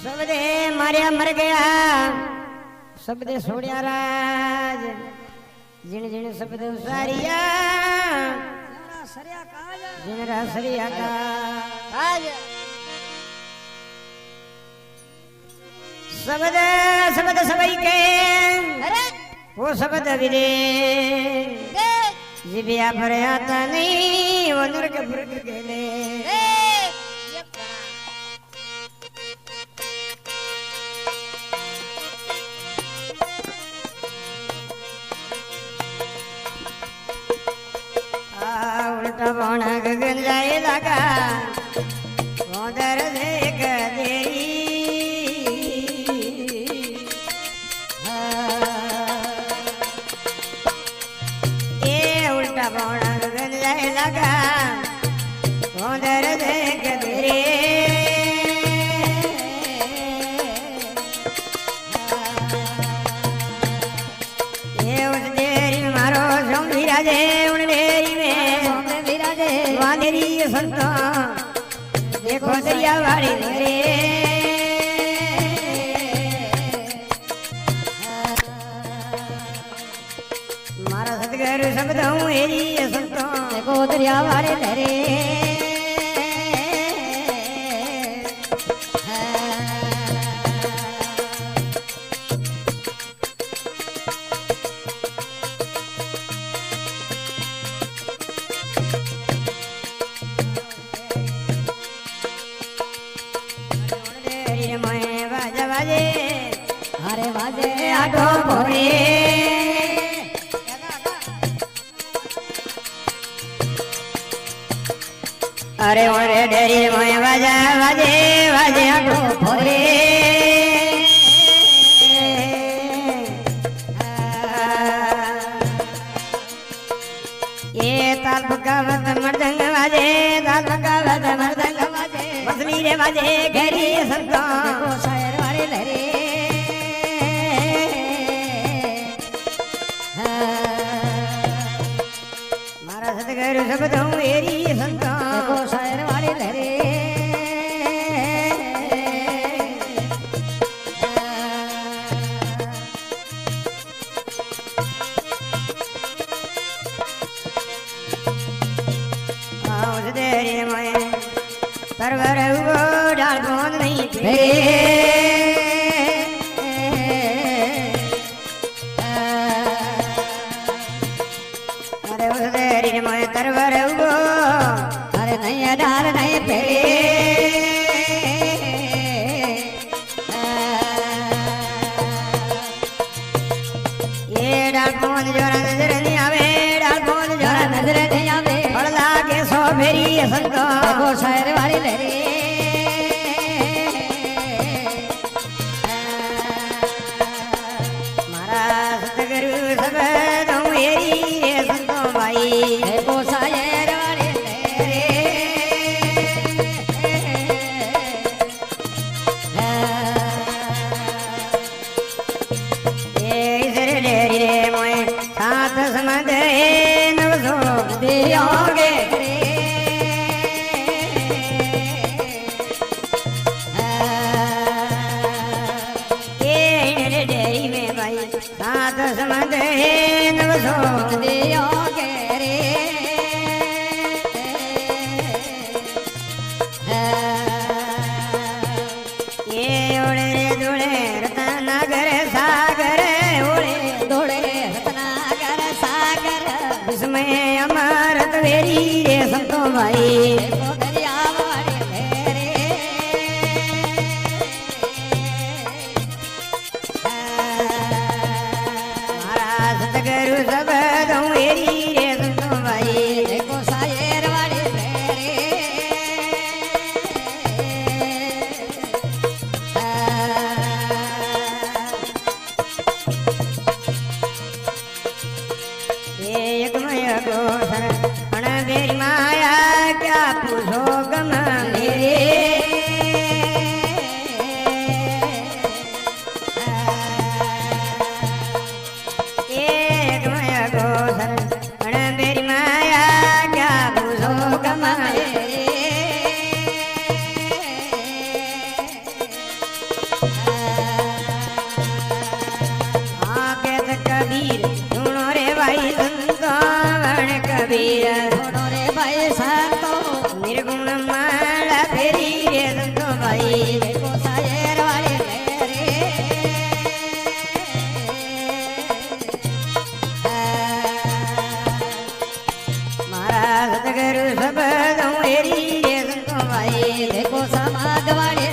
सबदे मारिया मर गया सबदे छोड़िया राज जिन जिन सबदे उसारिया जिन रा सरिया काज सबद सबद सबई के वो सबद विदे जिबिया पर आता नहीं वो नरक फुरक गेले उल्टा पौना गगन जाए लगा उधर देख दे ये उल्टा पौना गगन जाए लगा उधर देख दे ये उस डेरी मारो सोमी राजे उन डेरी में वालेरी संता देखो दरिया वाली रे मारा सतगुरु शब्दों एरी संता देखो दरिया वाले रे अरे बाजे आठो भोरे अरे ओरे डेरी मोय बाजा बाजे बाजे आठो भोरे ये ताल पकावत मर्दंग बाजे ताल पकावत मर्दंग बाजे मछली रे बाजे घेरी संता को शायर वाले लहरे मारा सतगुरु शब्दों एरी संता को शायर वाले लहरे आओ देरी में तरवर वो डाल बोन नहीं फिरे अरे उस देरी में तरवर वो अरे नहीं डाल नहीं फिरे ये डाल बोन जोरा नजर नहीं आवे डाल बोन जोरा नजर नहीं आवे बड़ला के सो मेरी संतो को शायर वाली लहरे मारा सतगुरु शब्दों एरी संतो भाई को शायर वाली लहरे ये इधर डेरी रे मोए साथ समझ नवसो दियोगे साथ समझ नवसो दियोगे रे ये ओड़े दुड़े रत्नागर सागर ओड़े दुड़े रत्नागर सागर विस्मय अमृत वेरी रे संतो भाई दरिया वाले मेरे सतगुरु शब्दों एरी रे संतो भाई देखो शायर वाले मेरे ये एक मय गोसर अण बेरी माया क्या पूछो ભાઈ દેખો સમાજ વાળી